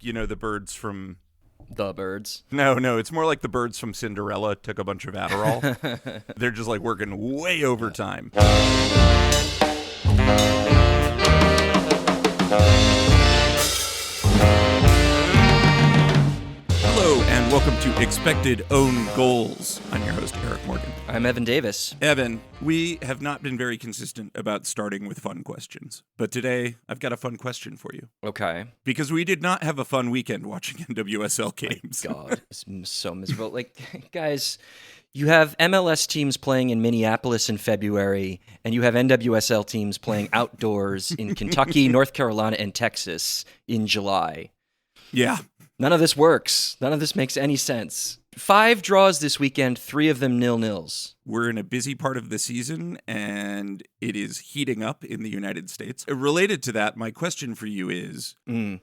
You know, the birds from... The birds. No, it's more like the birds from Cinderella took a bunch of Adderall. They're just like working way overtime. Hello, and welcome to Expected Own Goals. I'm your host, Eric Morgan. I'm Evan Davis. Evan, we have not been very consistent about starting with fun questions, but today I've got a fun question for you. Okay. Because we did not have a fun weekend watching NWSL games. God, it's so miserable. Like, guys, you have MLS teams playing in Minneapolis in February, and you have NWSL teams playing outdoors in Kentucky, North Carolina, and Texas in July. Yeah. None of this works. None of this makes any sense. 5 draws this weekend, 3 of them 0-0s. We're in a busy part of the season, and it is heating up in the United States. Related to that, my question for you is,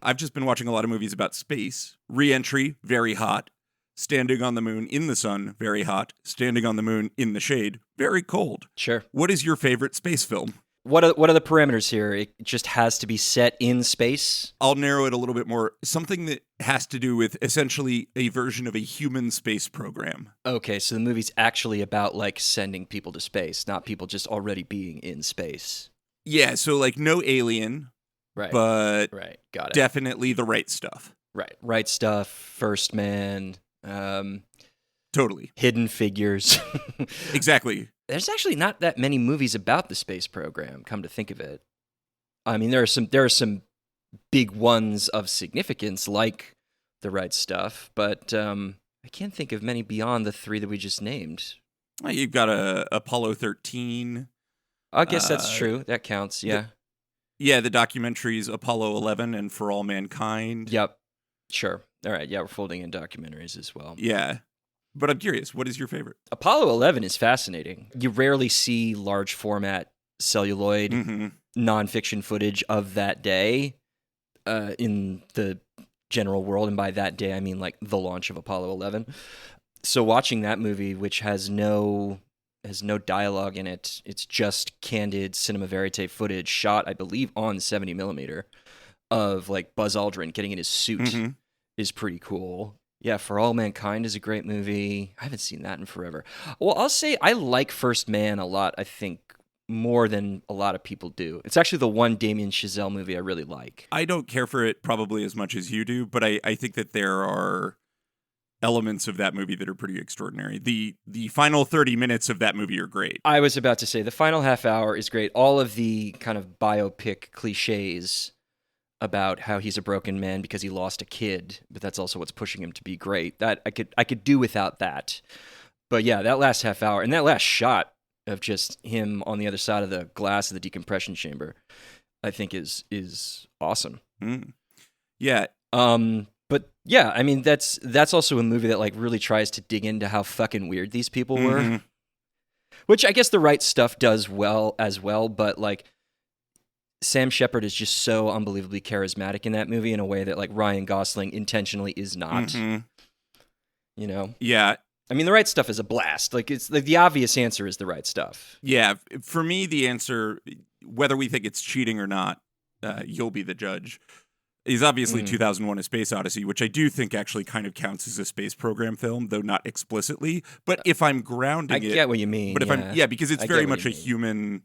I've just been watching a lot of movies about space. Re-entry, very hot. Standing on the moon in the sun, very hot. Standing on the moon in the shade, very cold. Sure. What is your favorite space film? What are the parameters here? It just has to be set in space? I'll narrow it a little bit more. Something that has to do with essentially a version of a human space program. Okay, so the movie's actually about, like, sending people to space, not people just already being in space. Yeah, so, like, no alien, Right. but Right, got it. definitely the right stuff. Right stuff, First Man, Totally. Hidden Figures. Exactly. There's actually not that many movies about the space program, come to think of it. I mean, there are some big ones of significance, like The Right Stuff, but I can't think of many beyond the 3 that we just named. Well, you've got Apollo 13. I guess that's true. That counts, yeah. The documentaries Apollo 11 and For All Mankind. Yep, sure. All right, yeah, we're folding in documentaries as well. Yeah. But I'm curious, what is your favorite? Apollo 11 is fascinating. You rarely see large format celluloid nonfiction footage of that day in the general world. And by that day, I mean like the launch of Apollo 11. So watching that movie, which has no dialogue in it, it's just candid cinema verite footage shot, I believe, on 70 millimeter of like Buzz Aldrin getting in his suit is pretty cool. Yeah, For All Mankind is a great movie. I haven't seen that in forever. Well, I'll say I like First Man a lot, I think, more than a lot of people do. It's actually the one Damien Chazelle movie I really like. I don't care for it probably as much as you do, but I think that there are elements of that movie that are pretty extraordinary. The final 30 minutes of that movie are great. I was about to say, the final half hour is great. All of the kind of biopic cliches about how he's a broken man because he lost a kid, but that's also what's pushing him to be great. That I could do without that. But yeah, that last half hour and that last shot of just him on the other side of the glass of the decompression chamber, I think is awesome. Yeah. But yeah, I mean that's also a movie that like really tries to dig into how fucking weird these people were. Which I guess The Right Stuff does well as well, but like Sam Shepard is just so unbelievably charismatic in that movie in a way that like Ryan Gosling intentionally is not. You know? Yeah. I mean, The Right Stuff is a blast. Like it's like the obvious answer is The Right Stuff. Yeah. For me, the answer, whether we think it's cheating or not, you'll be the judge, is obviously 2001: A Space Odyssey, which I do think actually kind of counts as a space program film, though not explicitly. But if I'm grounding I get what you mean. But if because it's very much a human.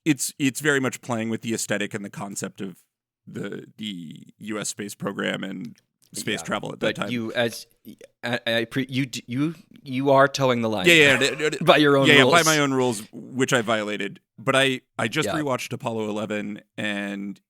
It's very much playing with the aesthetic and the concept of the U.S. space program and space travel at that time. You are towing the line. Yeah, by your own rules. Yeah, by my own rules, which I violated. But I just rewatched Apollo 11, and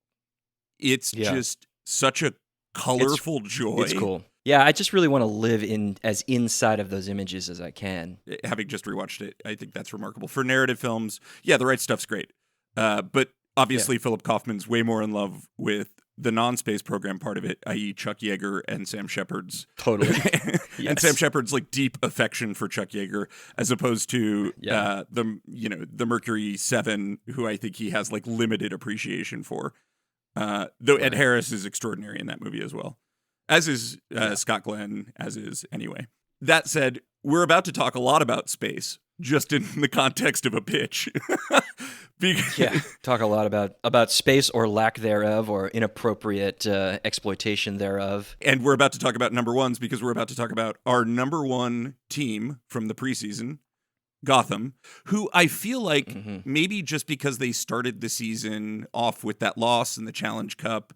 it's just such a colorful joy. It's cool. Yeah, I just really want to live as inside of those images as I can. Having just rewatched it, I think that's remarkable. For narrative films, The Right Stuff's great. But obviously Philip Kaufman's way more in love with the non-space program part of it, i.e. Chuck Yeager and Sam Shepard's. Totally. And Sam Shepard's like deep affection for Chuck Yeager, as opposed to the Mercury 7, who I think he has like limited appreciation for. Though Ed Harris is extraordinary in that movie as well. As is Scott Glenn, as is anyway. That said, we're about to talk a lot about space, just in the context of a pitch. Talk a lot about space or lack thereof, or inappropriate exploitation thereof. And we're about to talk about number ones because we're about to talk about our number one team from the preseason, Gotham, who I feel like maybe just because they started the season off with that loss in the Challenge Cup,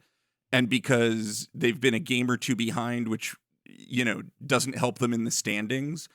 and because they've been a game or two behind, which, doesn't help them in the standings,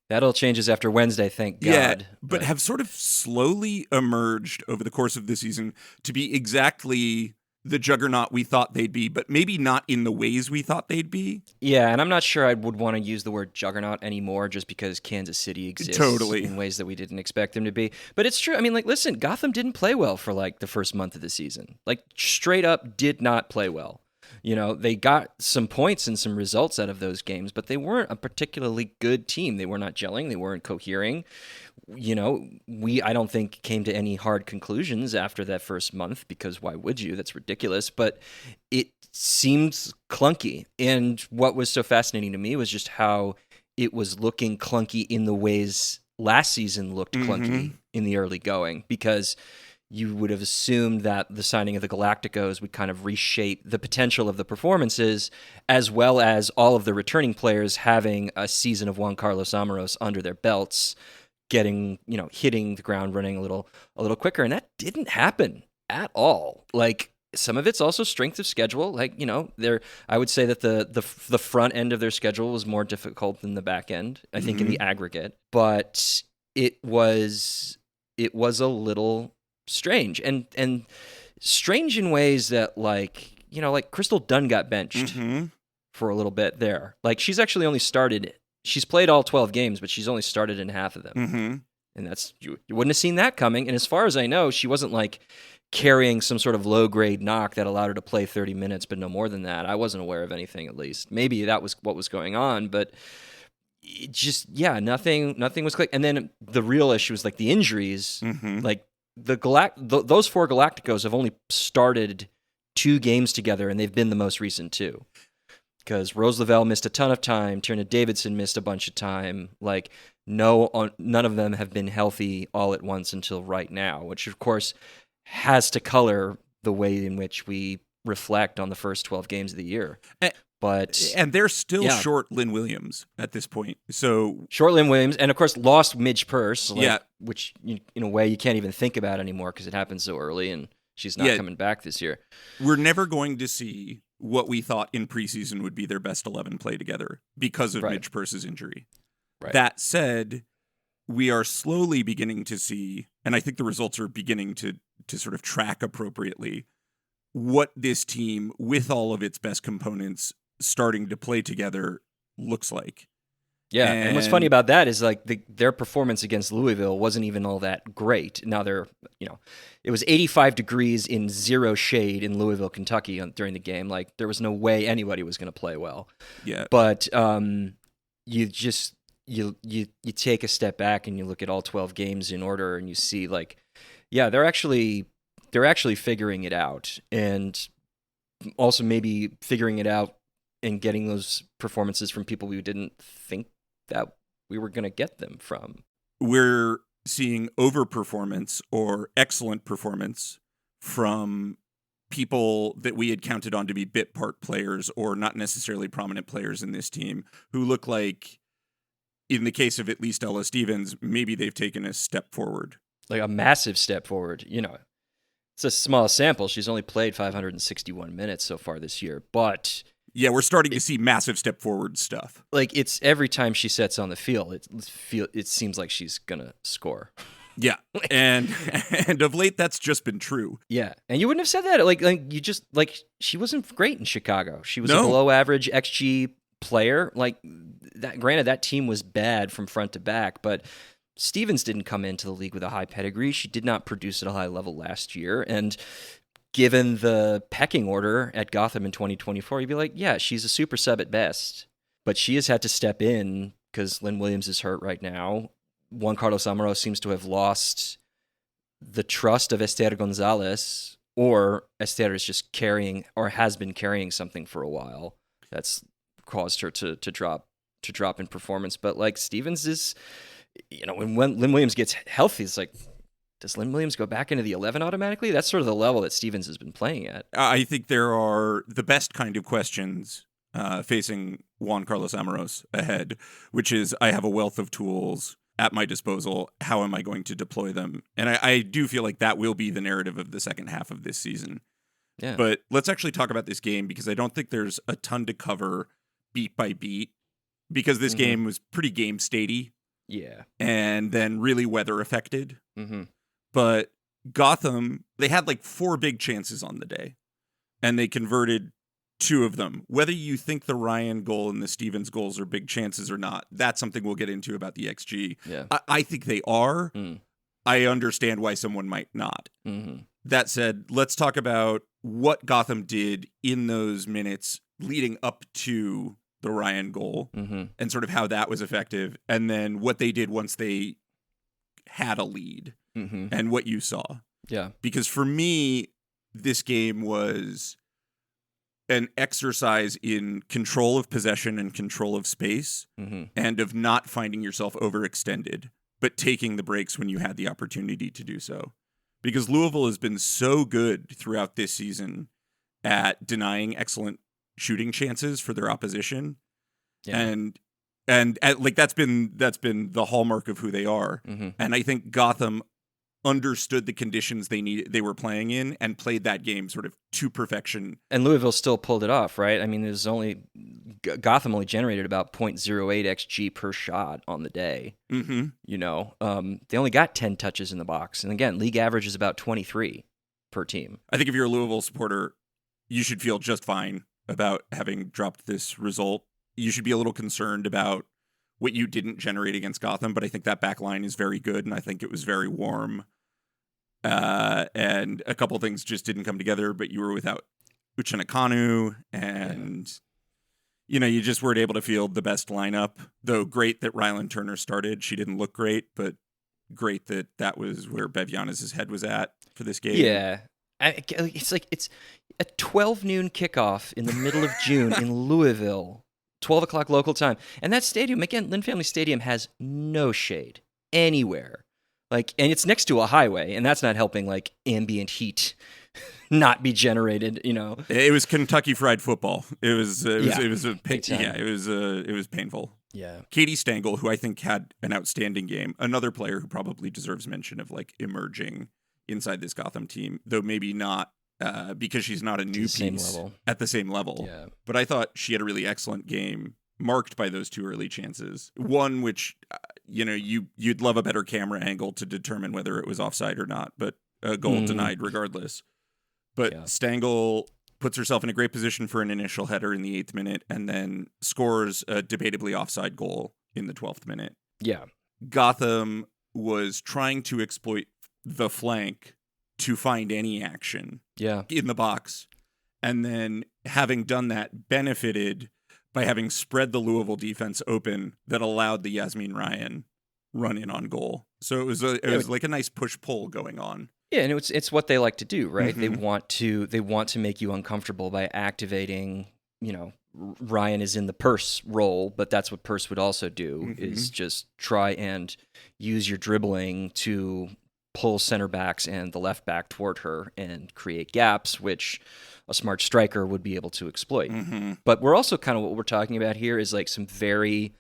that all changes after Wednesday, thank God. Yeah, but have sort of slowly emerged over the course of the season to be exactly the juggernaut we thought they'd be, but maybe not in the ways we thought they'd be. Yeah, and I'm not sure I would want to use the word juggernaut anymore just because Kansas City exists in ways that we didn't expect them to be. But it's true. I mean, listen, Gotham didn't play well for the first month of the season. Straight up did not play well. They got some points and some results out of those games, but they weren't a particularly good team. They were not gelling. They weren't cohering. I don't think came to any hard conclusions after that first month, because why would you? That's ridiculous. But it seemed clunky. And what was so fascinating to me was just how it was looking clunky in the ways last season looked clunky in the early going, because you would have assumed that the signing of the Galacticos would kind of reshape the potential of the performances, as well as all of the returning players having a season of Juan Carlos Amorós under their belts, getting, hitting the ground running a little quicker. And that didn't happen at all. Some of it's also strength of schedule. I would say that the front end of their schedule was more difficult than the back end, I think, in the aggregate. But it was a little strange, and strange in ways that Crystal Dunn got benched for a little bit there. She's actually only started. She's played all 12 games, but she's only started in half of them. And that's you wouldn't have seen that coming. And as far as I know, she wasn't carrying some sort of low grade knock that allowed her to play 30 minutes, but no more than that. I wasn't aware of anything, at least. Maybe that was what was going on, but it just nothing was click. And then the real issue was the injuries, those four Galacticos have only started 2 games together, and they've been the most recent 2. Because Rose Lavelle missed a ton of time, Tierna Davidson missed a bunch of time. None of them have been healthy all at once until right now, which of course has to color the way in which we reflect on the first 12 games of the year. And they're still short Lynn Williams at this point. So short Lynn Williams, and of course lost Midge Purse, which in a way you can't even think about anymore because it happened so early, and she's not coming back this year. We're never going to see what we thought in preseason would be their best 11 play together because of Midge Purse's injury. Right. That said, we are slowly beginning to see, and I think the results are beginning to sort of track appropriately, what this team, with all of its best components starting to play together, looks like. Yeah, and what's funny about that is their performance against Louisville wasn't even all that great. Now it was 85 degrees in zero shade in Louisville, Kentucky during the game. There was no way anybody was going to play well. Yeah. But you take a step back and you look at all 12 games in order, and you see they're actually figuring it out, and also maybe figuring it out and getting those performances from people we didn't think that we were going to get them from. We're seeing overperformance or excellent performance from people that we had counted on to be bit part players or not necessarily prominent players in this team, who look like, in the case of at least Ella Stevens, maybe they've taken a step forward. A massive step forward. It's a small sample. She's only played 561 minutes so far this year, but yeah, we're starting to see massive step forward stuff. It's every time she sets on the field, it seems like she's gonna score. Yeah, and of late that's just been true. Yeah, and you wouldn't have said that. She wasn't great in Chicago. She was a below average XG player. That. Granted, that team was bad from front to back, but Stevens didn't come into the league with a high pedigree. She did not produce at a high level last year, and given the pecking order at Gotham in 2024, you'd be like, yeah, she's a super sub at best. But she has had to step in because Lynn Williams is hurt right now. Juan Carlos Amorós seems to have lost the trust of Esther Gonzalez, or Esther is just carrying, or has been carrying something for a while that's caused her to drop in performance. But Stevens is, when Lynn Williams gets healthy, it's does Lynn Williams go back into the 11 automatically? That's sort of the level that Stevens has been playing at. I think there are the best kind of questions facing Juan Carlos Amorós ahead, which is, I have a wealth of tools at my disposal. How am I going to deploy them? And I do feel like that will be the narrative of the second half of this season. Yeah. But let's actually talk about this game, because I don't think there's a ton to cover beat by beat, because this game was pretty game statey. Yeah. And then really weather affected. Mm-hmm. But Gotham, they had like 4 big chances on the day, and they converted 2 of them. Whether you think the Ryan goal and the Stevens goals are big chances or not, that's something we'll get into about the XG. Yeah. I think they are. I understand why someone might not. That said, let's talk about what Gotham did in those minutes leading up to the Ryan goal and sort of how that was effective, and then what they did once they had a lead and what you saw. Yeah. Because for me, this game was an exercise in control of possession and control of space and of not finding yourself overextended, but taking the breaks when you had the opportunity to do so. Because Louisville has been so good throughout this season at denying excellent shooting chances for their opposition. Yeah. And like that's been the hallmark of who they are. And I think Gotham understood the conditions they were playing in and played that game sort of to perfection. And Louisville still pulled it off, right? I mean, Gotham only generated about 0.08 XG per shot on the day. You know, they only got 10 touches in the box, and again, league average is about 23 per team. I think if you're a Louisville supporter, you should feel just fine about having dropped this result. You should be a little concerned about what you didn't generate against Gotham, but I think that back line is very good, and I think it was very warm. And a couple things just didn't come together, but you were without Uchenna Kanu, and you know, you just weren't able to field the best lineup. Though great that Rylan Turner started. She didn't look great, but great that was where Bevianas' head was at for this game. Yeah. It's a 12 noon kickoff in the middle of June in Louisville. 12 o'clock local time. And that stadium, again, Lynn Family Stadium has no shade anywhere. And it's next to a highway, and that's not helping, like, ambient heat not be generated, you know. It was Kentucky Fried Football. It was painful. Yeah. Katie Stengel, who I think had an outstanding game, another player who probably deserves mention of, like, emerging inside this Gotham team, though maybe not because she's not a new piece at the same level. Yeah. But I thought she had a really excellent game, marked by those 2 early chances. One which, you'd love a better camera angle to determine whether it was offside or not, but a goal denied regardless. But Stengel puts herself in a great position for an initial header in the 8th minute and then scores a debatably offside goal in the 12th minute. Yeah. Gotham was trying to exploit the flank to find any action in the box. And then having done that, benefited by having spread the Louisville defense open that allowed the Yasmin Ryan run in on goal. So it was like a nice push-pull going on. Yeah, and it's what they like to do, right? They want to make you uncomfortable by activating, Ryan is in the Purse role, but that's what Purse would also do, is just try and use your dribbling to pull center backs and the left back toward her and create gaps, which a smart striker would be able to exploit. But we're also kind of, what we're talking about here is like some very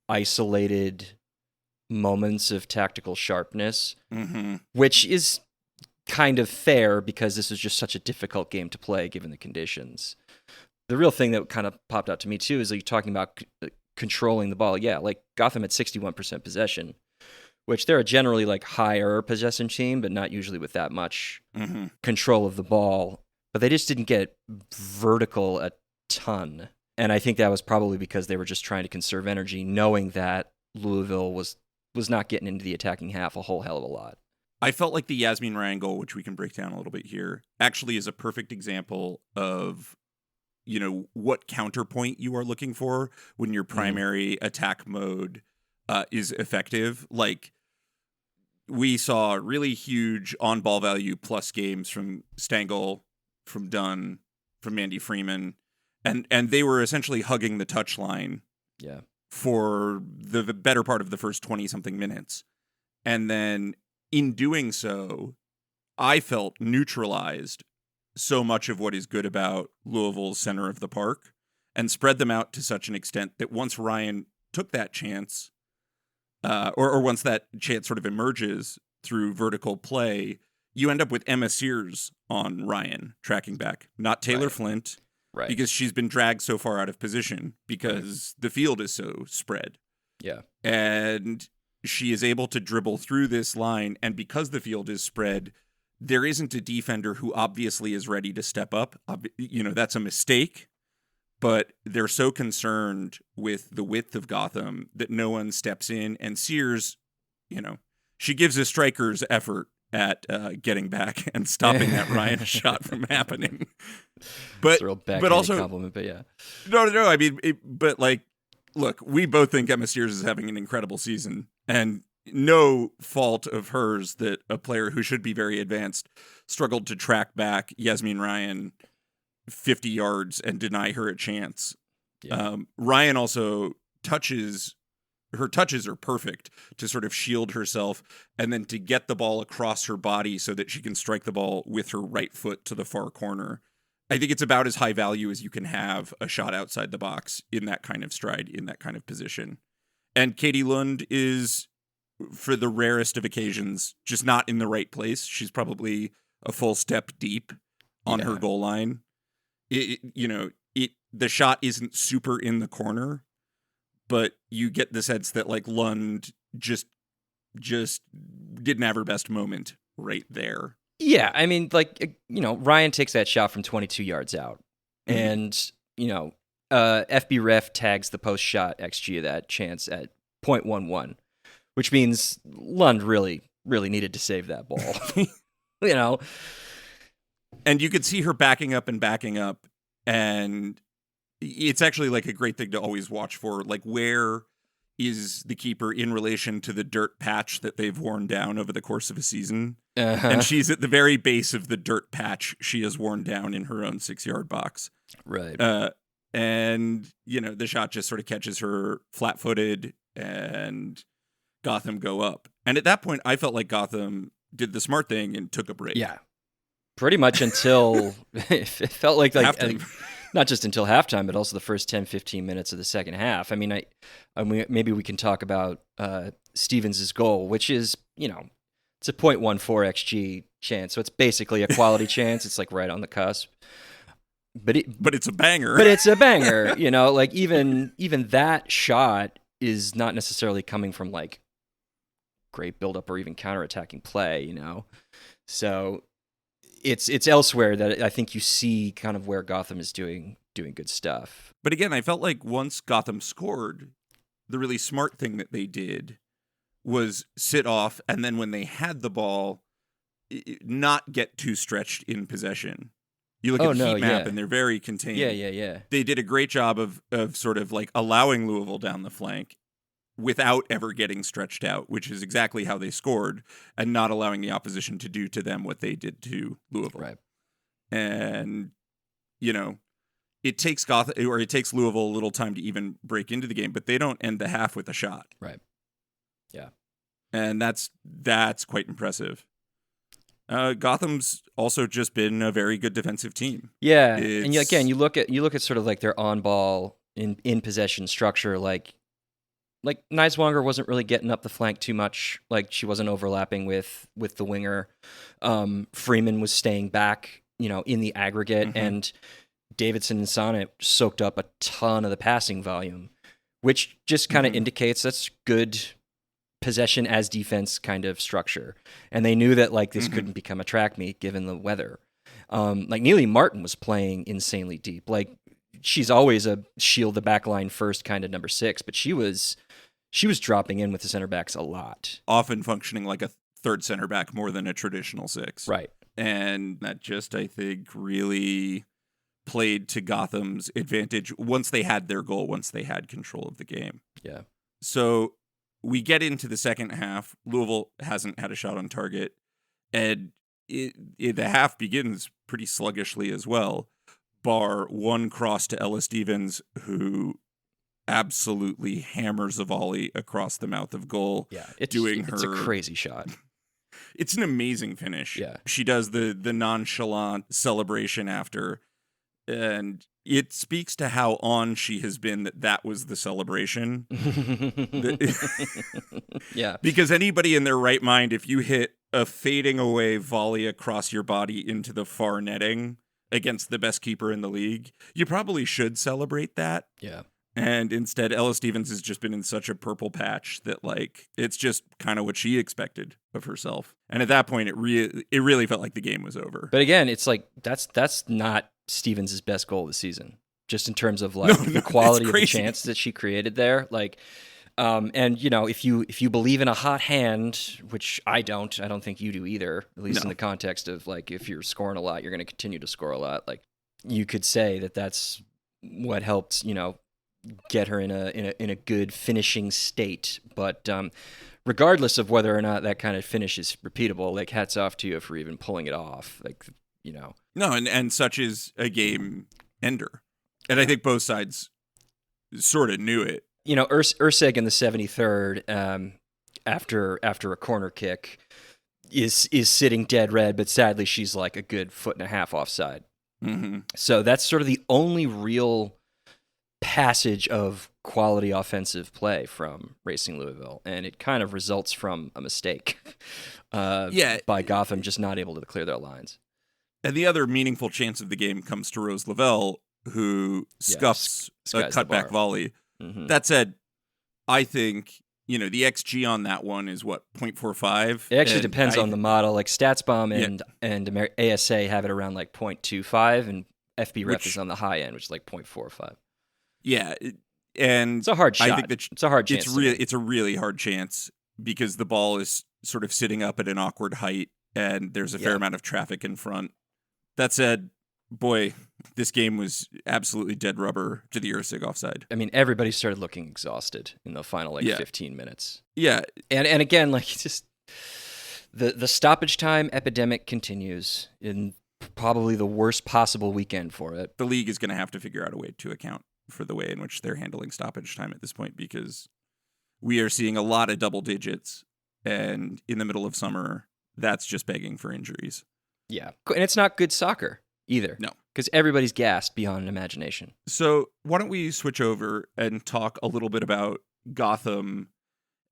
isolated moments of tactical sharpness, which is kind of fair because this is just such a difficult game to play given the conditions. The real thing that kind of popped out to me too is like talking about controlling the ball. Yeah, like Gotham had 61% possession, which they're a generally like higher possession team, but not usually with that much control of the ball. But they just didn't get vertical a ton. And I think that was probably because they were just trying to conserve energy, knowing that Louisville was not getting into the attacking half a whole hell of a lot. I felt like the Yasmin Ryan goal, which we can break down a little bit here, actually is a perfect example of, what counterpoint you are looking for when your primary attack mode is effective. Like, we saw really huge on-ball value plus games from Stengel, from Dunn, from Mandy Freeman, and they were essentially hugging the touchline for the better part of the first 20-something minutes. And then in doing so, I felt neutralized so much of what is good about Louisville's center of the park and spread them out to such an extent that once Ryan took that chance, or once that chance sort of emerges through vertical play, you end up with Emma Sears on Ryan tracking back, not Taylor Flint, because she's been dragged so far out of position because the field is so spread. Yeah. And she is able to dribble through this line, and because the field is spread, there isn't a defender who obviously is ready to step up. That's a mistake, but they're so concerned with the width of Gotham that no one steps in, and Sears, she gives a striker's effort at getting back and stopping that Ryan shot from happening. But also compliment, but yeah. No. I mean, look, we both think Emma Sears is having an incredible season, and no fault of hers that a player who should be very advanced struggled to track back Yasmin Ryan 50 yards and deny her a chance. Yeah. Ryan also her touches are perfect to sort of shield herself and then to get the ball across her body so that she can strike the ball with her right foot to the far corner. I think it's about as high value as you can have a shot outside the box in that kind of stride, in that kind of position. And Katie Lund is, for the rarest of occasions, just not in the right place. She's probably a full step deep on her goal line. The shot isn't super in the corner, but you get the sense that Lund just didn't have her best moment right there. Yeah, I mean, Ryan takes that shot from 22 yards out, and FB Ref tags the post shot XG of that chance at 0.11, which means Lund really, really needed to save that ball. And you could see her backing up, and it's actually a great thing to always watch for. Where is the keeper in relation to the dirt patch that they've worn down over the course of a season? Uh-huh. And she's at the very base of the dirt patch she has worn down in her own 6-yard box. Right. And, the shot just sort of catches her flat-footed and Gotham go up. And at that point, I felt like Gotham did the smart thing and took a break. Yeah. Pretty much until it felt like not just until halftime, but also the first 10, 15 minutes of the second half. I mean, maybe we can talk about Stevens' goal, which is, it's a 0.14 XG chance. So it's basically a quality chance. It's right on the cusp. But it's a banger. But it's a banger. Even that shot is not necessarily coming from great buildup or even counterattacking play, So it's elsewhere that I think you see kind of where Gotham is doing good stuff. But again, I felt like once Gotham scored, the really smart thing that they did was sit off, and then when they had the ball, not get too stretched in possession. You look at the heat map, and they're very contained. Yeah. They did a great job of sort of allowing Louisville down the flank without ever getting stretched out, which is exactly how they scored, and not allowing the opposition to do to them what they did to Louisville. Right. And, it takes Louisville a little time to even break into the game, but they don't end the half with a shot. Right. Yeah. And that's quite impressive. Gotham's also just been a very good defensive team. Yeah. And again, you look at sort of their on-ball in possession structure, like Neiswanger wasn't really getting up the flank too much. She wasn't overlapping with the winger. Freeman was staying back, in the aggregate, and Davidson and Sonnett soaked up a ton of the passing volume, which just kind of indicates that's good possession as defense kind of structure. And they knew that this couldn't become a track meet given the weather. Neely Martin was playing insanely deep. She's always a shield the back line first kind of number 6, but she was dropping in with the center backs a lot. Often functioning like a third center back more than a traditional 6. Right. And that just, I think, really played to Gotham's advantage once they had their goal, once they had control of the game. Yeah. So we get into the second half. Louisville hasn't had a shot on target. And the half begins pretty sluggishly as well, bar one cross to Ella Stevens, who absolutely hammers a volley across the mouth of goal. Yeah, it's a crazy shot. It's an amazing finish. Yeah. She does the nonchalant celebration after, and it speaks to how on she has been that was the celebration. Yeah. Because anybody in their right mind, if you hit a fading away volley across your body into the far netting against the best keeper in the league, you probably should celebrate that. Yeah. And instead, Ella Stevens has just been in such a purple patch that, like, it's just kind of what she expected of herself. And at that point, it really felt like the game was over. But again, it's like that's not Stevens' best goal of the season, just in terms of like the quality of the chance that she created there. Like, and you know, if you believe in a hot hand, which I don't think you do either, at least in the context of like if you're scoring a lot, you're going to continue to score a lot. Like, you could say that that's what helped, you know, get her in a good finishing state. But regardless of whether or not that kind of finish is repeatable, like, hats off to you for even pulling it off. Like, you know. No, and such is a game ender. And I think both sides sort of knew it. You know, Urseg in the 73rd, after a corner kick, is sitting dead red, but sadly she's like a good foot and a half offside. Mm-hmm. So that's sort of the only real passage of quality offensive play from Racing Louisville, and it kind of results from a mistake by Gotham just not able to clear their lines. And the other meaningful chance of the game comes to Rose Lavelle, who scuffs a cutback volley. Mm-hmm. That said, I think, you know, the XG on that one is what, 0.45? It actually depends on the model. Like StatsBomb and ASA have it around like 0.25, and FBref is on the high end, which is like 0.45. Yeah, and it's a hard shot. I think it's a hard chance. It's a really hard chance because the ball is sort of sitting up at an awkward height, and there's a fair amount of traffic in front. That said, boy, this game was absolutely dead rubber to the Ursig offside. I mean, everybody started looking exhausted in the final 15 minutes. Yeah, and again, like, it's just the stoppage time epidemic continues in probably the worst possible weekend for it. The league is going to have to figure out a way to account for the way in which they're handling stoppage time at this point, because we are seeing a lot of double digits, and in the middle of summer, that's just begging for injuries. Yeah, and it's not good soccer either. No. Because everybody's gassed beyond imagination. So why don't we switch over and talk a little bit about Gotham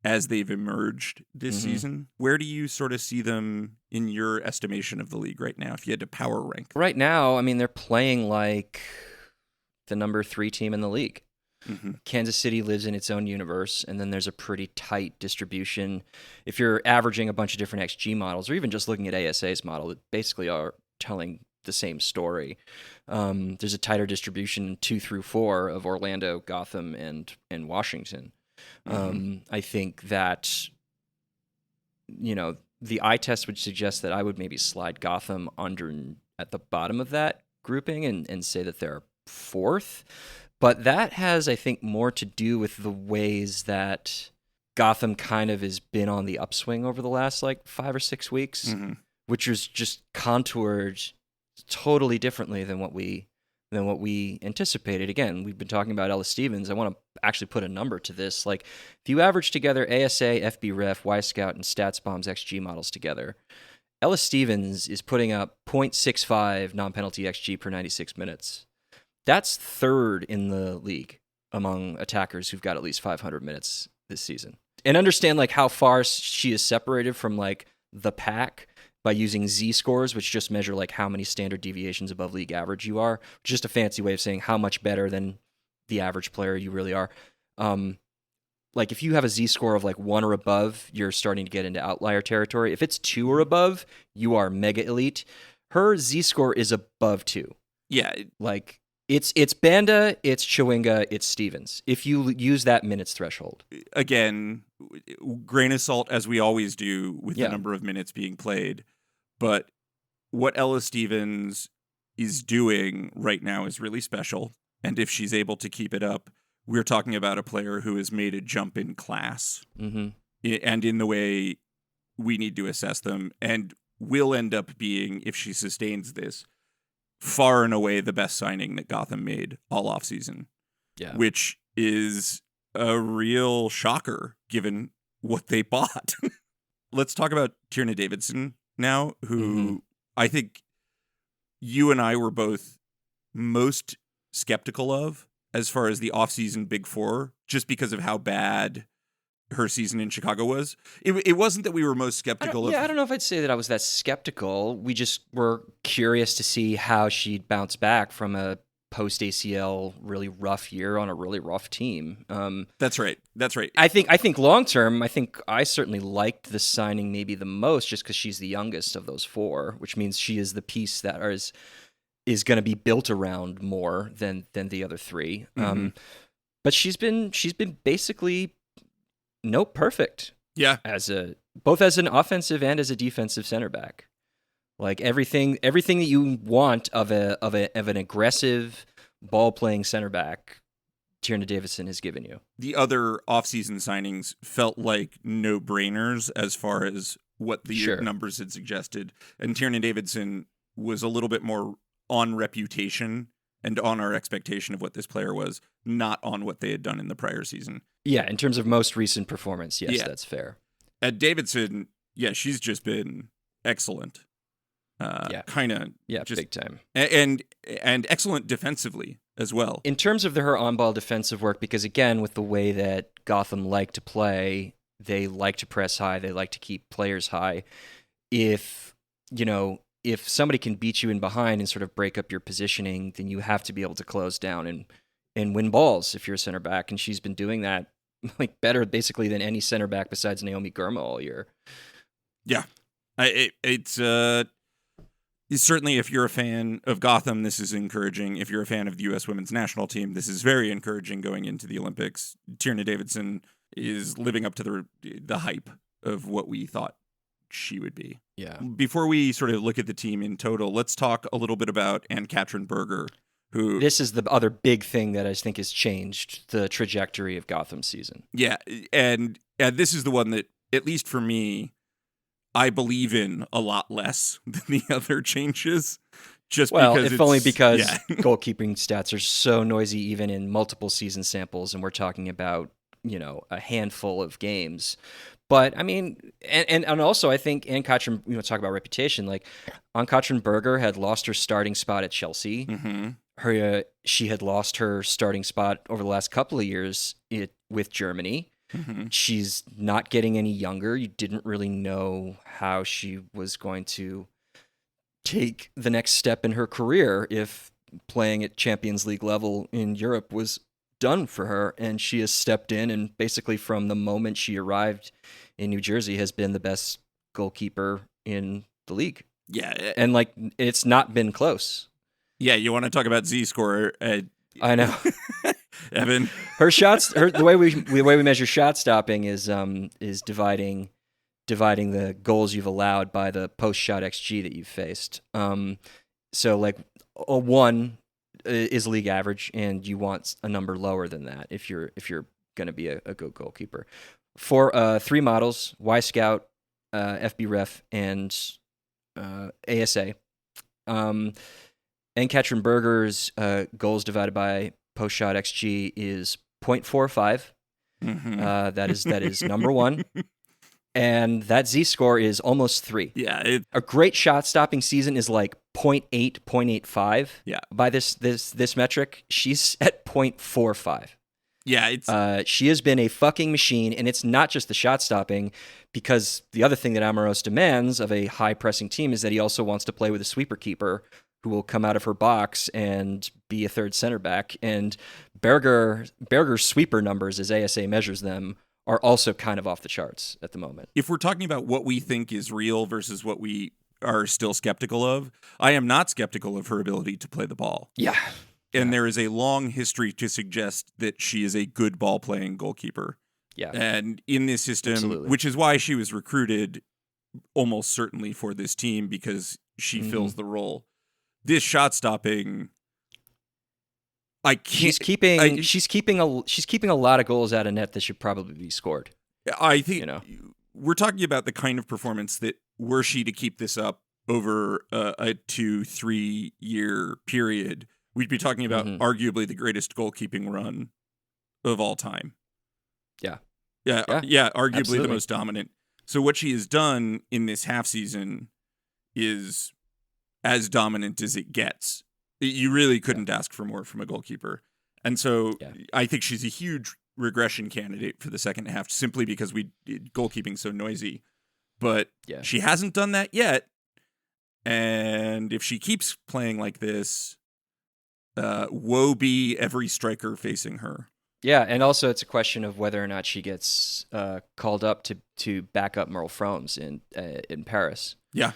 as they've emerged this season? Where do you sort of see them in your estimation of the league right now, if you had to power rank? Right now, I mean, they're playing like the number 3 team in the league. Mm-hmm. Kansas City lives in its own universe, and then there's a pretty tight distribution. If you're averaging a bunch of different XG models, or even just looking at ASA's model, that basically are telling the same story. There's a tighter distribution 2 through 4 of Orlando, Gotham, and Washington. I think that, you know, the eye test would suggest that I would maybe slide Gotham under at the bottom of that grouping and say that they're 4th. But that has, I think, more to do with the ways that Gotham kind of has been on the upswing over the last like 5 or 6 weeks, which is just contoured totally differently than what we anticipated. Again, we've been talking about Ella Stevens. I want to actually put a number to this. Like, if you average together ASA, FBref, Y-Scout, and StatsBomb's XG models together, Ella Stevens is putting up 0.65 non-penalty XG per 96 minutes. That's 3rd in the league among attackers who've got at least 500 minutes this season. And understand like how far she is separated from like the pack by using Z-scores, which just measure like how many standard deviations above league average you are. Just a fancy way of saying how much better than the average player you really are. Like, if you have a Z-score of like 1 or above, you're starting to get into outlier territory. If it's 2 or above, you are mega elite. Her Z-score is above 2. Yeah. Like, it's Banda, it's Chawinga, it's Stevens, if you use that minutes threshold. Again, grain of salt, as we always do with the number of minutes being played. But what Ella Stevens is doing right now is really special. And if she's able to keep it up, we're talking about a player who has made a jump in class and in the way we need to assess them, and will end up being, if she sustains this, far and away the best signing that Gotham made all offseason, which is a real shocker given what they bought. let's talk about Tierna Davidson now, who Mm-hmm. I think you and I were both most skeptical of as far as the offseason Big Four, just because of how bad her season in Chicago was. It wasn't that we were most skeptical of. I don't know if I'd say that I was that skeptical. We just were curious to see how she'd bounce back from a post ACL really rough year on a really rough team. That's right. I think long term, I certainly liked the signing maybe the most, just because she's the youngest of those four, which means she is the piece that is going to be built around more than the other three. Mm-hmm. But she's been basically perfect. Yeah. Both as an offensive and as a defensive center back. Like everything that you want of an aggressive ball playing center back, Tierna Davidson has given you. The other offseason signings felt like no-brainers as far as what the numbers had suggested. And Tierna Davidson was a little bit more on reputation and on our expectation of what this player was, not on what they had done in the prior season. Yeah, in terms of most recent performance, yes, that's fair. At Davidson, she's just been excellent. Big time. And excellent defensively as well. In terms of her on-ball defensive work, because again, with the way that Gotham like to play, they like to press high, they like to keep players high. If somebody can beat you in behind and sort of break up your positioning, then you have to be able to close down and win balls if you're a center back. And she's been doing that like better basically than any center back besides Naomi Girma all year. Yeah. It's certainly, if you're a fan of Gotham, this is encouraging. If you're a fan of the U.S. women's national team, this is very encouraging going into the Olympics. Tierna Davidson is living up to the hype of what we thought she would be. Yeah. Before we sort of look at the team in total, let's talk a little bit about Ann-Katrin Berger, who... This is the other big thing that I think has changed the trajectory of Gotham's season. Yeah, and this is the one that, at least for me, I believe in a lot less than the other changes. Because goalkeeping stats are so noisy, even in multiple season samples, and we're talking about a handful of games. But I mean, and also I think Ann-Katrin, talk about reputation. Like Ann-Katrin Berger had lost her starting spot at Chelsea. Mm-hmm. She had lost her starting spot over the last couple of years with Germany. Mm-hmm. She's not getting any younger. You didn't really know how she was going to take the next step in her career if playing at Champions League level in Europe was done for her. And she has stepped in and basically from the moment she arrived in New Jersey has been the best goalkeeper in the league. Yeah. And like, it's not been close. Yeah. You want to talk about Z-score? I know. Evan, the way we measure shot stopping is dividing the goals you've allowed by the post shot XG that you've faced. So like a 1 is league average, and you want a number lower than that if you're going to be a good goalkeeper. For 3 models: Y Scout, FB Ref, and ASA. Ann-Katrin Berger's goals divided by post shot XG is 0.45. Mm-hmm. That is number 1. And that Z-score is almost 3. Yeah. A great shot stopping season is like 0.8, 0.85. Yeah. By this metric, she's at 0.45. Yeah. She has been a fucking machine, and it's not just the shot stopping, because the other thing that Amorós demands of a high pressing team is that he also wants to play with a sweeper keeper who will come out of her box and be a third center back. And Berger's sweeper numbers, as ASA measures them, are also kind of off the charts at the moment. If we're talking about what we think is real versus what we are still skeptical of, I am not skeptical of her ability to play the ball. Yeah. And there is a long history to suggest that she is a good ball-playing goalkeeper. Yeah. And in this system, Absolutely. Which is why she was recruited almost certainly for this team, because she fills the role. This shot stopping, I can't. She's keeping a lot of goals out of net that should probably be scored. I think we're talking about the kind of performance that, were she to keep this up over a 2-3 year period, we'd be talking about arguably the greatest goalkeeping run of all time. Yeah. Arguably Absolutely. the most dominant. So what she has done in this half season is as dominant as it gets. You really couldn't ask for more from a goalkeeper. And so I think she's a huge regression candidate for the second half, simply because goalkeeping's so noisy. But she hasn't done that yet. And if she keeps playing like this, woe be every striker facing her. Yeah, and also it's a question of whether or not she gets called up to back up Merle Froms in Paris. Yeah,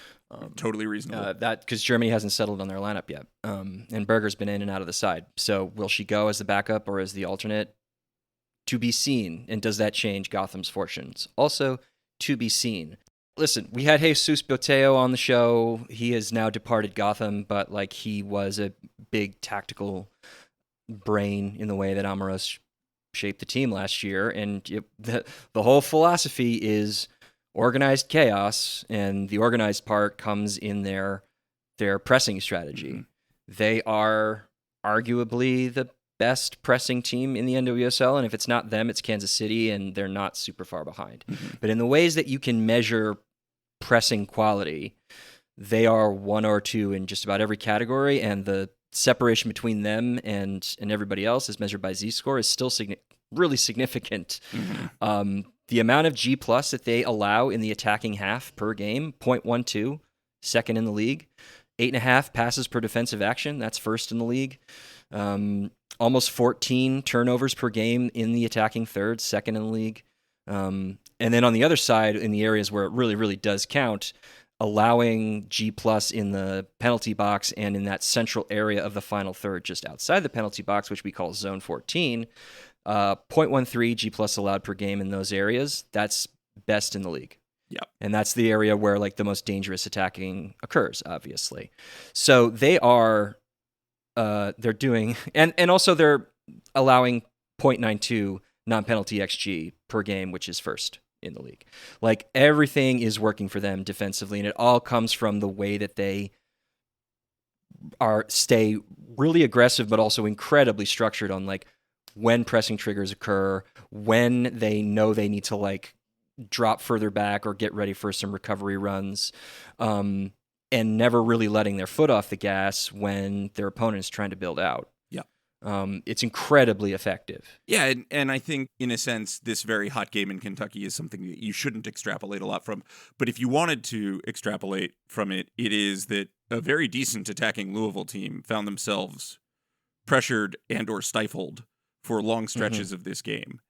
totally reasonable. That because Germany hasn't settled on their lineup yet, and Berger's been in and out of the side. So will she go as the backup or as the alternate? To be seen. And does that change Gotham's fortunes? Also, to be seen. Listen, we had Jesus Boteo on the show. He has now departed Gotham, but like he was a big tactical brain in the way that Amorós shaped the team last year. And the whole philosophy is organized chaos, and the organized part comes in their pressing strategy. Mm-hmm. They are arguably the best pressing team in the NWSL, and if it's not them, it's Kansas City, and they're not super far behind. Mm-hmm. But in the ways that you can measure pressing quality, they are 1 or 2 in just about every category, and the separation between them and everybody else, as measured by Z-score, is still really significant. Mm-hmm. The amount of G+ that they allow in the attacking half per game, 0.12, second in the league. 8.5 passes per defensive action, that's first in the league. Almost 14 turnovers per game in the attacking third, second in the league. And then on the other side, in the areas where it really, really does count, allowing G+ in the penalty box and in that central area of the final third just outside the penalty box, which we call Zone 14, 0.13 G+ allowed per game in those areas. That's best in the league. Yeah. And that's the area where like the most dangerous attacking occurs, obviously. So they are they're doing and also they're allowing 0.92 non-penalty XG per game, which is first in the league. Like everything is working for them defensively, and it all comes from the way that they stay really aggressive but also incredibly structured on like when pressing triggers occur, when they know they need to like drop further back or get ready for some recovery runs, and never really letting their foot off the gas when their opponent is trying to build out. Yeah. It's incredibly effective. Yeah, and I think, in a sense, this very hot game in Kentucky is something that you shouldn't extrapolate a lot from. But if you wanted to extrapolate from it, it is that a very decent attacking Louisville team found themselves pressured and or stifled for long stretches of this game.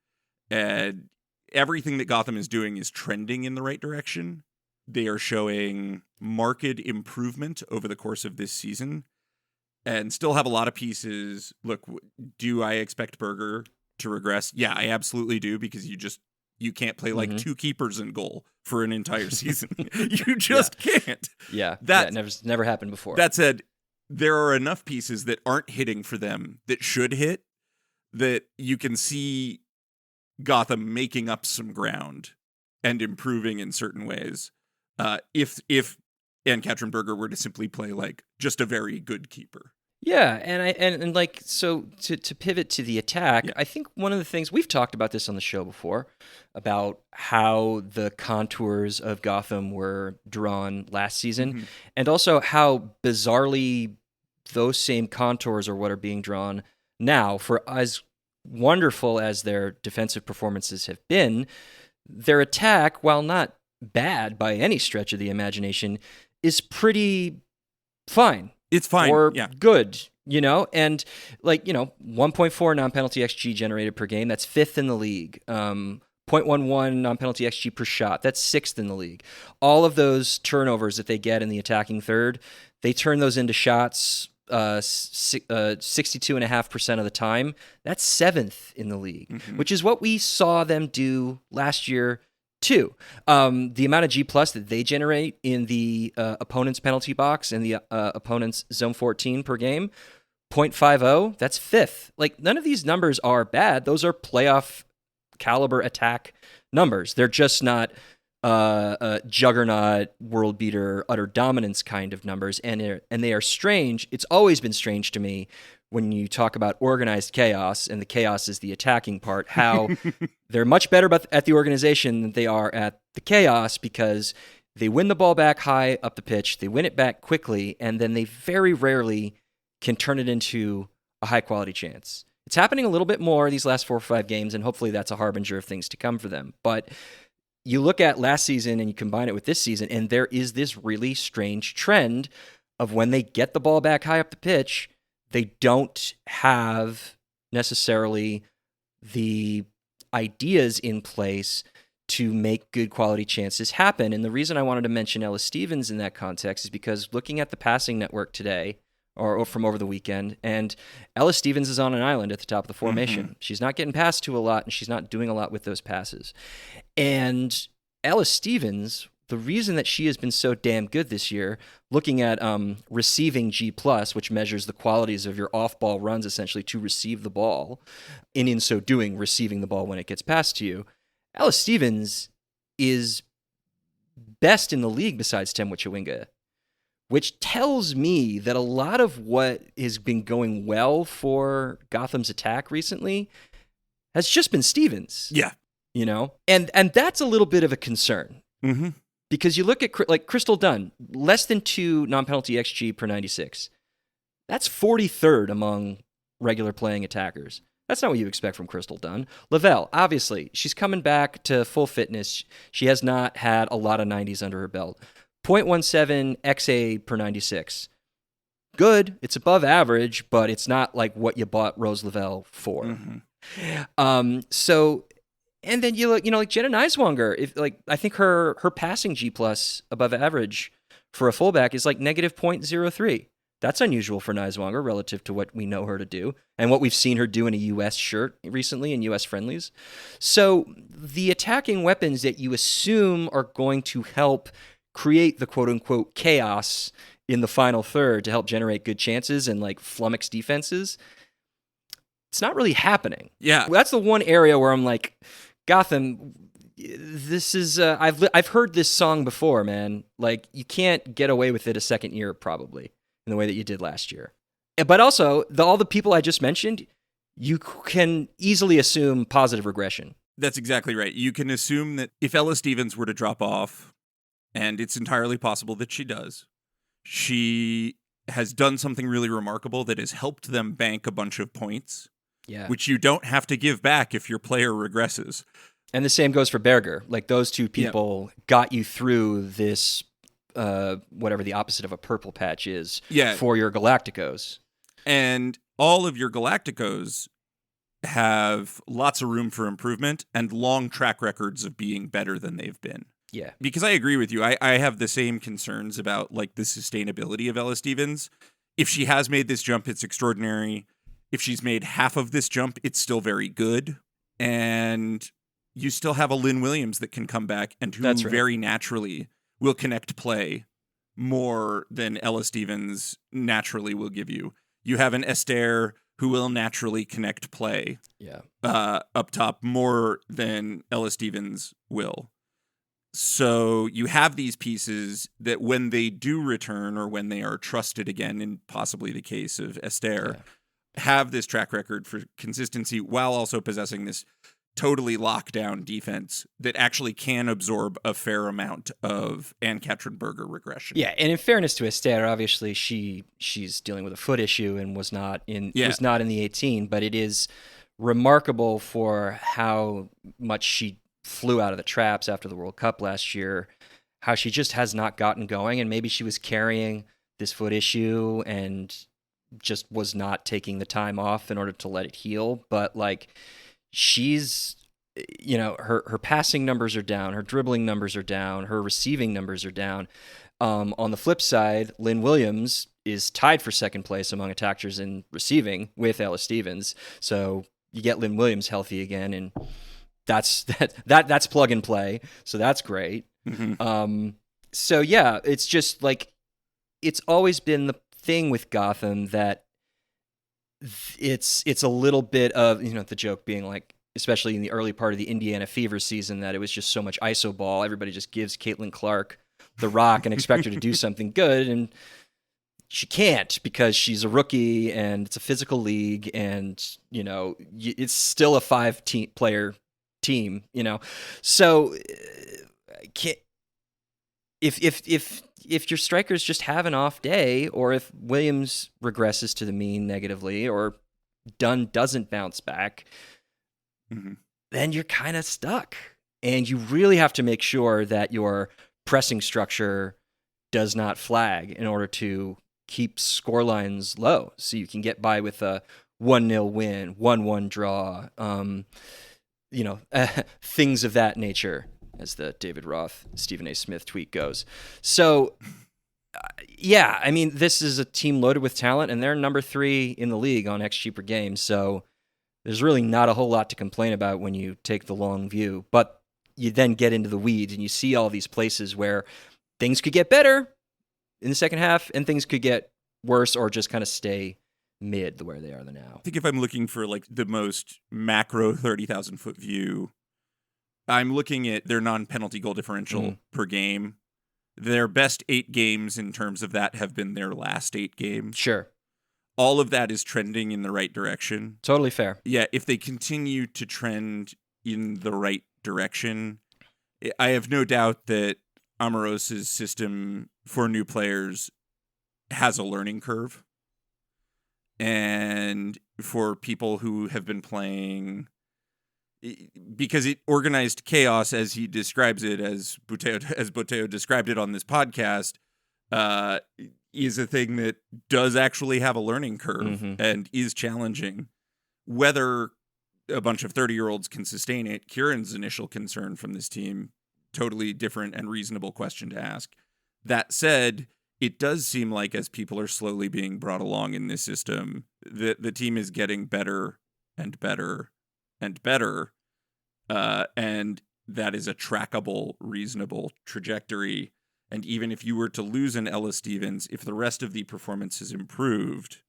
And everything that Gotham is doing is trending in the right direction. They are showing marked improvement over the course of this season and still have a lot of pieces. Look, do I expect Berger to regress? Yeah, I absolutely do, because you can't play like 2 keepers in goal for an entire season. You just can't. Yeah, that never happened before. That said, there are enough pieces that aren't hitting for them that should hit, that you can see Gotham making up some ground and improving in certain ways. If Ann-Katrin Berger were to simply play like just a very good keeper. Yeah, and like so to pivot to the attack, I think one of the things we've talked about this on the show before about how the contours of Gotham were drawn last season, and also how bizarrely those same contours are what are being drawn now. For as wonderful as their defensive performances have been, their attack, while not bad by any stretch of the imagination, is pretty fine. It's fine. Or good, and 1.4 non-penalty XG generated per game. That's 5th in the league. 0.11 non-penalty XG per shot. That's 6th in the league. All of those turnovers that they get in the attacking third, they turn those into shots 62.5% of the time. That's 7th in the league, which is what we saw them do last year too. The amount of G+ that they generate in the opponent's penalty box and the opponent's zone 14 per game, 0.50, that's 5th. Like, none of these numbers are bad. Those are playoff caliber attack numbers. They're just not juggernaut, world beater, utter dominance kind of numbers, and they are strange. It's always been strange to me when you talk about organized chaos, and the chaos is the attacking part, how they're much better at the organization than they are at the chaos, because they win the ball back high up the pitch, they win it back quickly, and then they very rarely can turn it into a high-quality chance. It's happening a little bit more these last 4 or 5 games, and hopefully that's a harbinger of things to come for them. But you look at last season and you combine it with this season, and there is this really strange trend of when they get the ball back high up the pitch, they don't have necessarily the ideas in place to make good quality chances happen. And the reason I wanted to mention Ella Stevens in that context is because looking at the passing network today, or from over the weekend, and Ella Stevens is on an island at the top of the formation. Mm-hmm. She's not getting passed to a lot, and she's not doing a lot with those passes. And Ella Stevens, the reason that she has been so damn good this year, looking at receiving G+, which measures the qualities of your off-ball runs essentially to receive the ball, and in so doing, receiving the ball when it gets passed to you, Ella Stevens is best in the league besides Temwa Chawinga, which tells me that a lot of what has been going well for Gotham's attack recently has just been Stevens. Yeah. You know? And that's a little bit of a concern. Mm-hmm. Because you look at, like, Crystal Dunn, less than 2 non-penalty XG per 96. That's 43rd among regular playing attackers. That's not what you expect from Crystal Dunn. Lavelle, obviously, she's coming back to full fitness. She has not had a lot of 90s under her belt. 0.17 XA per 96. Good. It's above average, but it's not like what you bought Rose Lavelle for. Mm-hmm. So, and then you look, like Jenna Neiswanger. I think her passing G+ above average for a fullback is like negative 0.03. That's unusual for Neiswanger relative to what we know her to do and what we've seen her do in a U.S. shirt recently in U.S. friendlies. So the attacking weapons that you assume are going to help create the quote-unquote chaos in the final third to help generate good chances and like flummox defenses, it's not really happening. Yeah. That's the one area where I'm like, Gotham, this is, I've heard this song before, man. Like, you can't get away with it a second year probably in the way that you did last year. But also, all the people I just mentioned, you can easily assume positive regression. That's exactly right. You can assume that if Ella Stevens were to drop off, and it's entirely possible that she does, she has done something really remarkable that has helped them bank a bunch of points, which you don't have to give back if your player regresses. And the same goes for Berger. Like, those two people got you through this, whatever the opposite of a purple patch is, for your galacticos. And all of your galacticos have lots of room for improvement and long track records of being better than they've been. Yeah. Because I agree with you. I have the same concerns about like the sustainability of Ella Stevens. If she has made this jump, it's extraordinary. If she's made half of this jump, it's still very good. And you still have a Lynn Williams that can come back and who very naturally will connect play more than Ella Stevens naturally will give you. You have an Esther who will naturally connect play up top more than Ella Stevens will. So you have these pieces that when they do return or when they are trusted again, in possibly the case of Esther, have this track record for consistency while also possessing this totally lockdown defense that actually can absorb a fair amount of Ann-Katrin Berger regression. Yeah, and in fairness to Esther, obviously she's dealing with a foot issue and was not in the 18, but it is remarkable for how much she flew out of the traps after the World Cup last year, how she just has not gotten going, and maybe she was carrying this foot issue and just was not taking the time off in order to let it heal. But like, she's, her passing numbers are down, her dribbling numbers are down, her receiving numbers are down. On the flip side, Lynn Williams is tied for second place among attackers in receiving with Ella Stevens. So you get Lynn Williams healthy again, and that's plug and play. So that's great. Mm-hmm. So yeah, it's just like, it's always been the thing with Gotham that it's a little bit of, the joke being like, especially in the early part of the Indiana Fever season, that it was just so much iso ball. Everybody just gives Caitlin Clark the rock and expect her to do something good. And she can't because she's a rookie and it's a physical league and, it's still a 5-player team, So if your strikers just have an off day, or if Williams regresses to the mean negatively, or Dunn doesn't bounce back, then you're kind of stuck. And you really have to make sure that your pressing structure does not flag in order to keep scorelines low, so you can get by with a 1-0 win, 1-1 draw, things of that nature, as the David Roth, Stephen A. Smith tweet goes. So, this is a team loaded with talent, and they're number 3 in the league on XG per game. So there's really not a whole lot to complain about when you take the long view. But you then get into the weeds, and you see all these places where things could get better in the second half, and things could get worse or just kind of stay mid where they are now. I think if I'm looking for like the most macro 30,000 foot view, I'm looking at their non-penalty goal differential per game. Their best 8 games in terms of that have been their last 8 games. Sure. All of that is trending in the right direction. Totally fair. Yeah, if they continue to trend in the right direction, I have no doubt that Amorós' system for new players has a learning curve. And for people who have been playing, because it organized chaos, as he describes it, as Boteo described it on this podcast, is a thing that does actually have a learning curve and is challenging. Whether a bunch of 30-year-olds can sustain it, Kieran's initial concern from this team, totally different and reasonable question to ask. That said, it does seem like as people are slowly being brought along in this system, the team is getting better and better and better. And that is a trackable, reasonable trajectory. And even if you were to lose an Ella Stevens, if the rest of the performance has improved,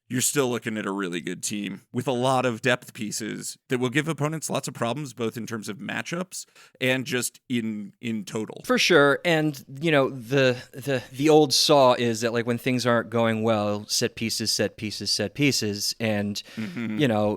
you're still looking at a really good team with a lot of depth pieces that will give opponents lots of problems, both in terms of matchups and just in total. For sure. And, the old saw is that, like, when things aren't going well, set pieces. And,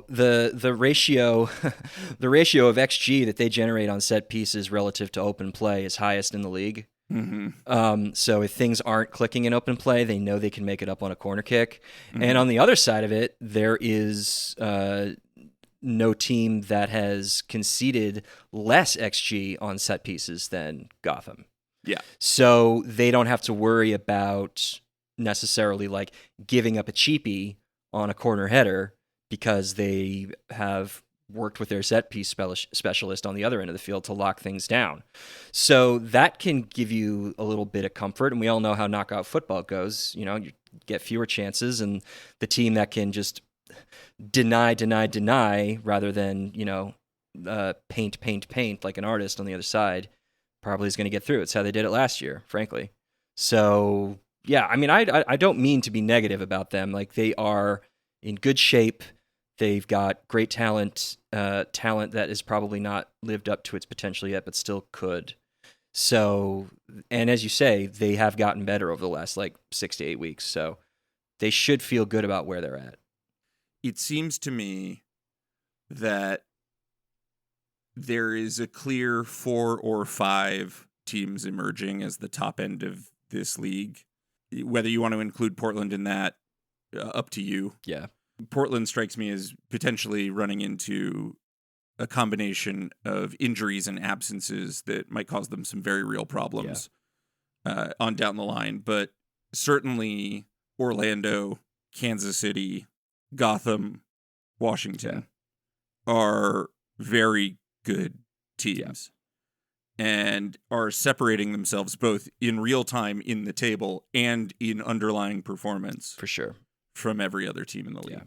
the ratio of XG that they generate on set pieces relative to open play is highest in the league. So if things aren't clicking in open play, they know they can make it up on a corner kick. And on the other side of it, there is no team that has conceded less XG on set pieces than Gotham. Yeah. So they don't have to worry about necessarily like giving up a cheapie on a corner header because they have worked with their set piece specialist on the other end of the field to lock things down. So that can give you a little bit of comfort. And we all know how knockout football goes. You get fewer chances, and the team that can just deny rather than, paint like an artist on the other side probably is going to get through. It's how they did it last year, frankly. So, yeah, I don't mean to be negative about them. Like, they are in good shape. They've got great talent that is probably not lived up to its potential yet, but still could. So, and as you say, they have gotten better over the last 6 to 8 weeks. So they should feel good about where they're at. It seems to me that there is a clear 4 or 5 teams emerging as the top end of this league. Whether you want to include Portland in that, up to you. Yeah. Portland strikes me as potentially running into a combination of injuries and absences that might cause them some very real problems on down the line. But certainly Orlando, Kansas City, Gotham, Washington are very good teams and are separating themselves both in real time in the table and in underlying performance. For sure. From every other team in the league.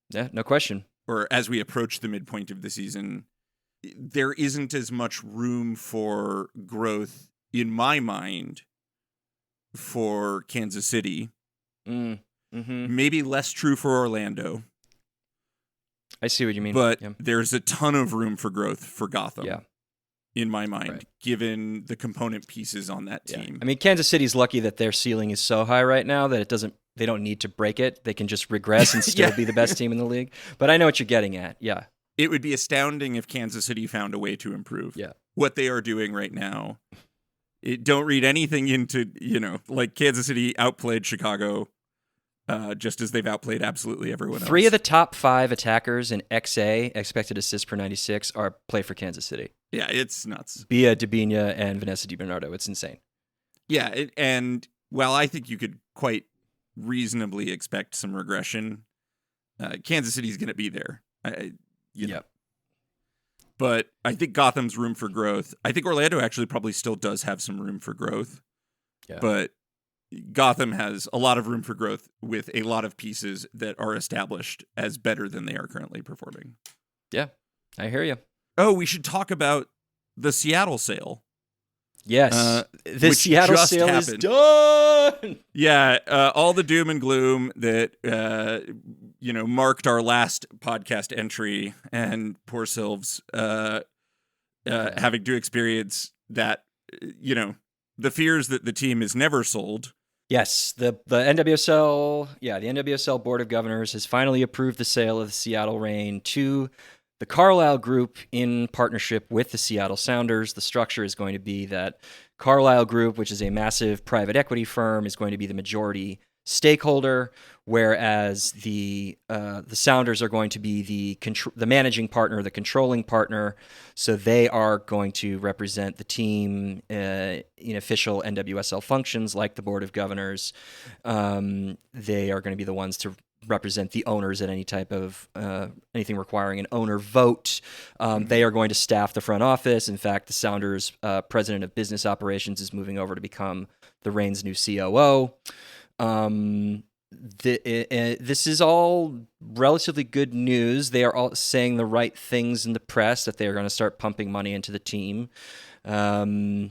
Yeah, no question. Or as we approach the midpoint of the season, there isn't as much room for growth, in my mind, for Kansas City. Maybe less true for Orlando. I see what you mean. But there's a ton of room for growth for Gotham. Yeah. in my mind, given the component pieces on that team. Yeah. I mean, Kansas City's lucky that their ceiling is so high right now that they don't need to break it. They can just regress and still be the best team in the league. But I know what you're getting at. Yeah. It would be astounding if Kansas City found a way to improve what they are doing right now. Don't read anything into, like Kansas City outplayed Chicago just as they've outplayed absolutely everyone else. 3 of the top 5 attackers in XA, expected assists per 96, play for Kansas City. Yeah, it's nuts. Bia Debinha and Vanessa DiBernardo. It's insane. Yeah, and while I think you could quite reasonably expect some regression, Kansas City's going to be there. Yep. But I think Gotham's room for growth. I think Orlando actually probably still does have some room for growth. Yeah. But Gotham has a lot of room for growth with a lot of pieces that are established as better than they are currently performing. Yeah, I hear you. Oh, we should talk about the Seattle sale. Yes, the Seattle sale is done. Yeah, all the doom and gloom that marked our last podcast entry, and poor Sylves having to experience that. The fears that the team is never sold. Yes, the NWSL, the NWSL Board of Governors has finally approved the sale of the Seattle Reign to the Carlyle Group in partnership with the Seattle Sounders. The structure is going to be that Carlyle Group, which is a massive private equity firm, is going to be the majority stakeholder, whereas the Sounders are going to be the managing partner, the controlling partner. So they are going to represent the team in official NWSL functions like the Board of Governors. They are going to be the ones to represent the owners at any type of anything requiring an owner vote. They are going to staff the front office. In fact, the Sounders president of business operations is moving over to become the Reign's new COO. This is all relatively good news. They are all saying the right things in the press, that they are going to start pumping money into the team. Now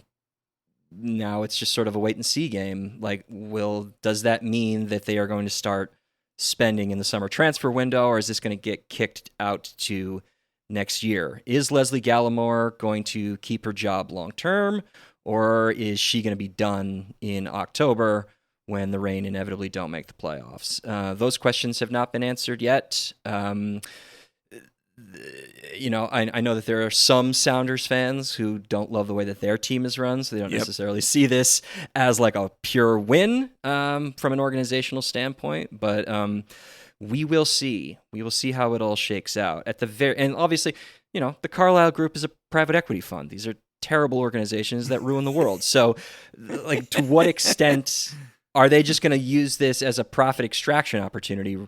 it's just sort of a wait and see game. Like, does that mean that they are going to start spending in the summer transfer window, or is this going to get kicked out to next year? Is Leslie Gallimore going to keep her job long term, or is she going to be done in October when the Reign inevitably don't make the playoffs? Those questions have not been answered yet. I know that there are some Sounders fans who don't love the way that their team is run, so they don't necessarily see this as like a pure win from an organizational standpoint. But we will see. We will see how it all shakes out. And obviously, the Carlyle Group is a private equity fund. These are terrible organizations that ruin the world. So, like, to what extent are they just going to use this as a profit extraction opportunity?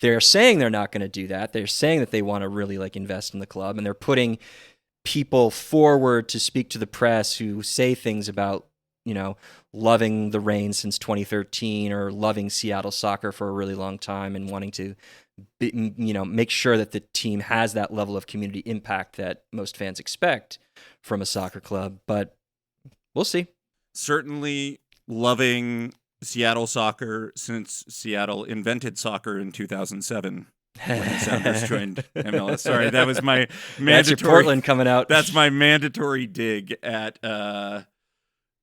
They're saying they're not going to do that. They're saying that they want to really invest in the club, and they're putting people forward to speak to the press who say things about, loving the Reign since 2013 or loving Seattle soccer for a really long time and wanting to make sure that the team has that level of community impact that most fans expect from a soccer club. But we'll see. Certainly loving Seattle soccer since Seattle invented soccer in 2007 when the Sounders joined MLS. Sorry, that was my mandatory. That's your Portland coming out. That's my mandatory dig at.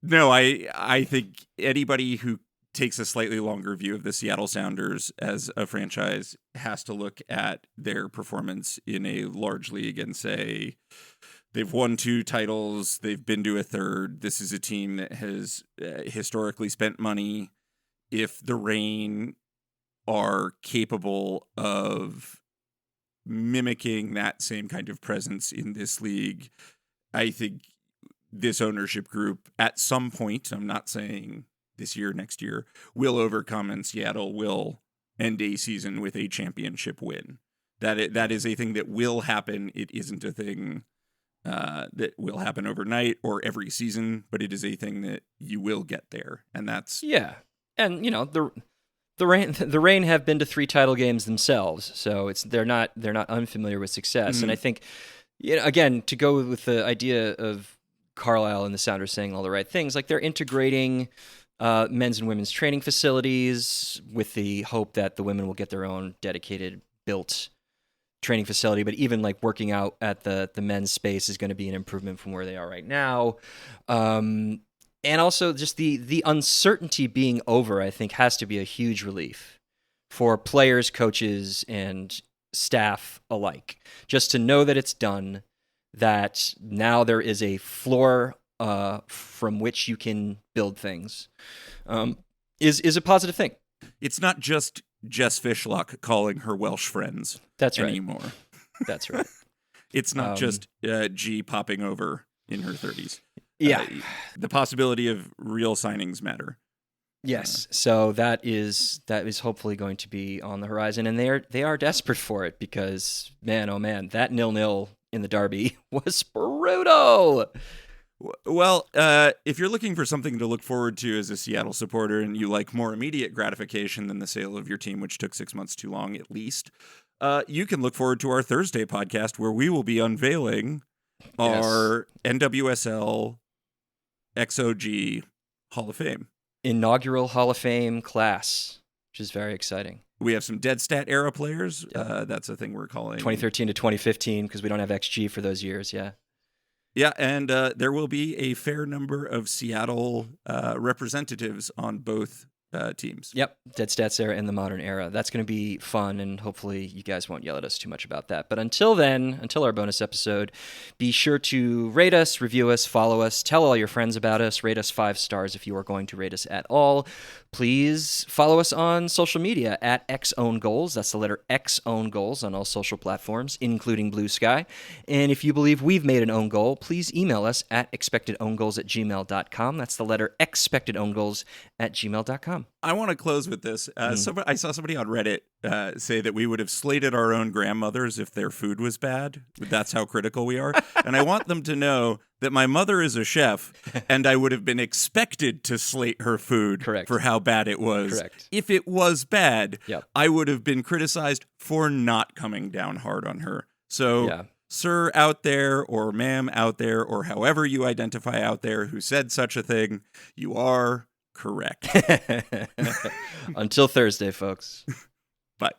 No, I think anybody who takes a slightly longer view of the Seattle Sounders as a franchise has to look at their performance in a large league and say, they've won 2 titles. They've been to a third. This is a team that has historically spent money. If the Reign are capable of mimicking that same kind of presence in this league, I think this ownership group at some point, I'm not saying this year, next year, will overcome, and Seattle will end a season with a championship win. That is a thing that will happen. It isn't a thing that will happen overnight or every season, but it is a thing that you will get there, and that's And the Reign have been to 3 title games themselves, so they're not unfamiliar with success. And I think, again, to go with the idea of Carlisle and the Sounders saying all the right things, like they're integrating men's and women's training facilities with the hope that the women will get their own dedicated built training facility, but even like working out at the men's space is going to be an improvement from where they are right now. And also just the uncertainty being over, I think, has to be a huge relief for players, coaches, and staff alike. Just to know that it's done, that now there is a floor from which you can build things, is a positive thing. It's not just Jess Fishlock calling her Welsh friends anymore. That's right. It's not just G popping over in her 30s. Yeah. The possibility of real signings matter. Yes. So that is hopefully going to be on the horizon, and they are desperate for it because, man, oh man, that 0-0 in the derby was brutal. Well, if you're looking for something to look forward to as a Seattle supporter and you like more immediate gratification than the sale of your team, which took 6 months too long at least, you can look forward to our Thursday podcast where we will be unveiling our NWSL XOG Hall of Fame. Inaugural Hall of Fame class, which is very exciting. We have some dead stat era players. That's a thing we're calling 2013 to 2015 because we don't have XG for those years. Yeah. Yeah, and there will be a fair number of Seattle representatives on both teams. Yep, Dead Stats era and the modern era. That's going to be fun, and hopefully you guys won't yell at us too much about that. But until then, until our bonus episode, be sure to rate us, review us, follow us, tell all your friends about us, rate us 5 stars if you are going to rate us at all. Please follow us on social media at XOwnGoals. That's the letter X Own Goals on all social platforms, including Blue Sky. And if you believe we've made an own goal, please email us at expectedowngoals@gmail.com. That's the letter expectedowngoals@gmail.com. I want to close with this. I saw somebody on Reddit say that we would have slated our own grandmothers if their food was bad. That's how critical we are. And I want them to know that my mother is a chef, and I would have been expected to slate her food for how bad it was. Correct. If it was bad, Yep. I would have been criticized for not coming down hard on her. So, sir out there, or ma'am out there, or however you identify out there who said such a thing, you are correct. Until Thursday, folks. Bye.